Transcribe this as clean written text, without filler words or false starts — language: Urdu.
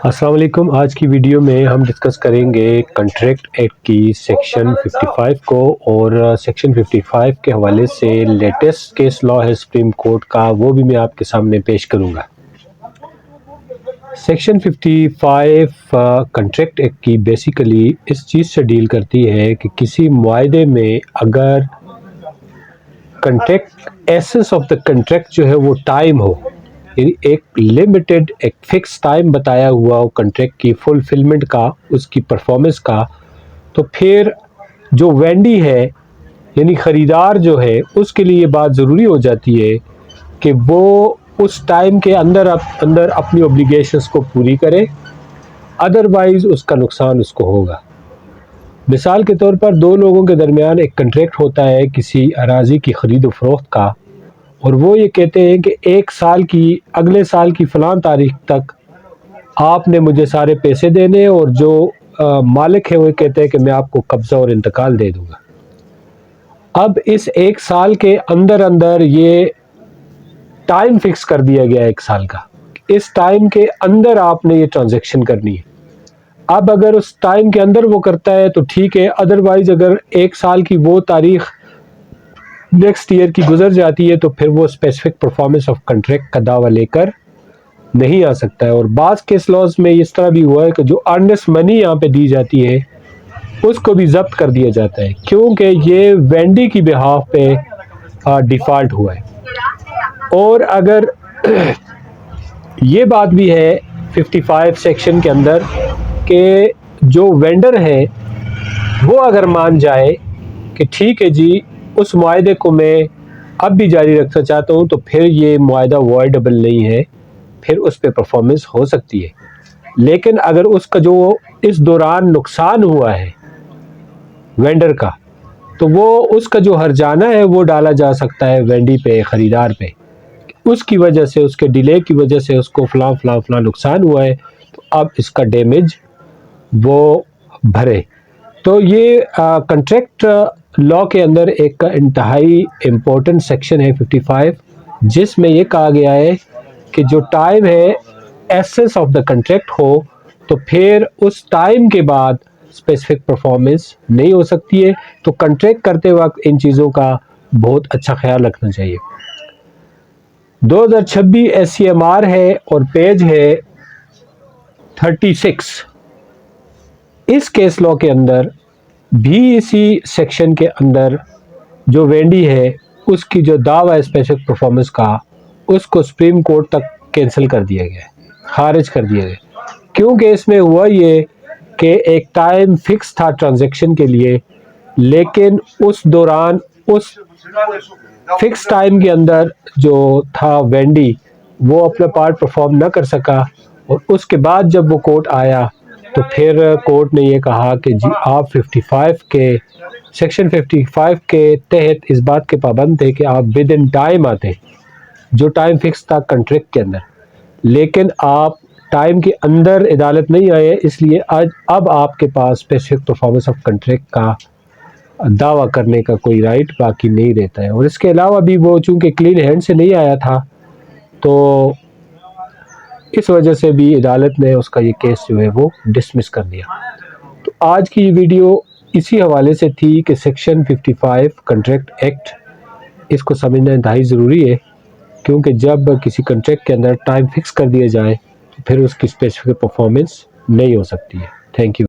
السلام علیکم. آج کی ویڈیو میں ہم ڈسکس کریں گے کنٹریکٹ ایکٹ کی سیکشن 55 کو، اور سیکشن 55 کے حوالے سے لیٹسٹ کیس لا ہے سپریم کورٹ کا، وہ بھی میں آپ کے سامنے پیش کروں گا. سیکشن 55 کنٹریکٹ ایکٹ کی بیسیکلی اس چیز سے ڈیل کرتی ہے کہ کسی معاہدے میں اگر contract essence of the contract جو ہے وہ ٹائم ہو، یعنی ایک لمیٹڈ ایک فکس ٹائم بتایا ہوا ہو کنٹریکٹ کی فلفلمنٹ کا، اس کی پرفارمنس کا، تو پھر جو وینڈی ہے یعنی خریدار جو ہے اس کے لیے یہ بات ضروری ہو جاتی ہے کہ وہ اس ٹائم کے اندر اپنی اوبلیگیشنز کو پوری کرے، ادروائز اس کا نقصان اس کو ہوگا. مثال کے طور پر دو لوگوں کے درمیان ایک کنٹریکٹ ہوتا ہے کسی اراضی کی خرید و فروخت کا، اور وہ یہ کہتے ہیں کہ اگلے سال کی فلاں تاریخ تک آپ نے مجھے سارے پیسے دینے، اور جو مالک ہے وہ کہتے ہیں کہ میں آپ کو قبضہ اور انتقال دے دوں گا. اب اس ایک سال کے اندر یہ ٹائم فکس کر دیا گیا ایک سال کا، اس ٹائم کے اندر آپ نے یہ ٹرانزیکشن کرنی ہے. اب اگر اس ٹائم کے اندر وہ کرتا ہے تو ٹھیک ہے، ادروائز اگر ایک سال کی وہ تاریخ نیکسٹ ایئر کی گزر جاتی ہے تو پھر وہ اسپیسیفک پرفارمنس آف کنٹریکٹ کا دعویٰ لے کر نہیں آ سکتا ہے. اور بعض کیس لاز میں اس طرح بھی ہوا ہے کہ جو ارنسٹ منی یہاں پہ دی جاتی ہے اس کو بھی ضبط کر دیا جاتا ہے، کیونکہ یہ وینڈی کی بہاف پہ ڈیفالٹ ہوا ہے. اور اگر یہ بات بھی ہے 55 سیکشن کے اندر کہ جو وینڈر ہے وہ اگر مان جائے کہ ٹھیک ہے جی اس معاہدے کو میں اب بھی جاری رکھنا چاہتا ہوں، تو پھر یہ معاہدہ وائڈیبل نہیں ہے، پھر اس پہ پرفارمنس ہو سکتی ہے. لیکن اگر اس کا جو اس دوران نقصان ہوا ہے وینڈر کا، تو وہ اس کا جو ہرجانہ ہے وہ ڈالا جا سکتا ہے وینڈی پہ، خریدار پہ، اس کی وجہ سے، اس کے ڈیلے کی وجہ سے اس کو فلاں نقصان ہوا ہے، تو اب اس کا ڈیمیج وہ بھرے. تو یہ کنٹریکٹ لا کے اندر ایک انتہائی امپورٹنٹ سیکشن ہے 55، جس میں یہ کہا گیا ہے کہ جو ٹائم ہے ایسنس آف دا کنٹریکٹ ہو تو پھر اس ٹائم کے بعد اسپیسیفک پرفارمنس نہیں ہو سکتی ہے. تو کنٹریکٹ کرتے وقت ان چیزوں کا بہت اچھا خیال رکھنا چاہیے. 2026 SCMR ہے اور پیج ہے 36. اس کیس لا کے اندر بھی اسی سیکشن کے اندر جو وینڈی ہے اس کی جو دعویٰ ہے اسپیسیفک پرفارمنس کا، اس کو سپریم کورٹ تک کینسل کر دیا گیا، خارج کر دیا گیا، کیونکہ اس میں ہوا یہ کہ ایک ٹائم فکس تھا ٹرانزیکشن کے لیے، لیکن اس دوران اس فکس ٹائم کے اندر جو تھا وینڈی وہ اپنا پارٹ پرفارم نہ کر سکا، اور اس کے بعد جب وہ کورٹ آیا تو پھر کورٹ نے یہ کہا کہ جی آپ 55 کے سیکشن 55 کے تحت اس بات کے پابند تھے کہ آپ ود ان ٹائم آتے، جو ٹائم فکس تھا کنٹریکٹ کے اندر، لیکن آپ ٹائم کے اندر عدالت نہیں آئے، اس لیے اب آپ کے پاس اسپیسیفک پرفارمنس آف کنٹریکٹ کا دعویٰ کرنے کا کوئی رائٹ باقی نہیں رہتا ہے. اور اس کے علاوہ بھی وہ چونکہ کلین ہینڈ سے نہیں آیا تھا، تو اس وجہ سے بھی عدالت نے اس کا یہ کیس جو ہے وہ ڈسمس کر دیا. تو آج کی یہ ویڈیو اسی حوالے سے تھی کہ سیکشن 55 کنٹریکٹ ایکٹ، اس کو سمجھنا انتہائی ضروری ہے، کیونکہ جب کسی کنٹریکٹ کے اندر ٹائم فکس کر دیا جائے تو پھر اس کی اسپیسیفک پرفارمنس نہیں ہو سکتی ہے. Thank you.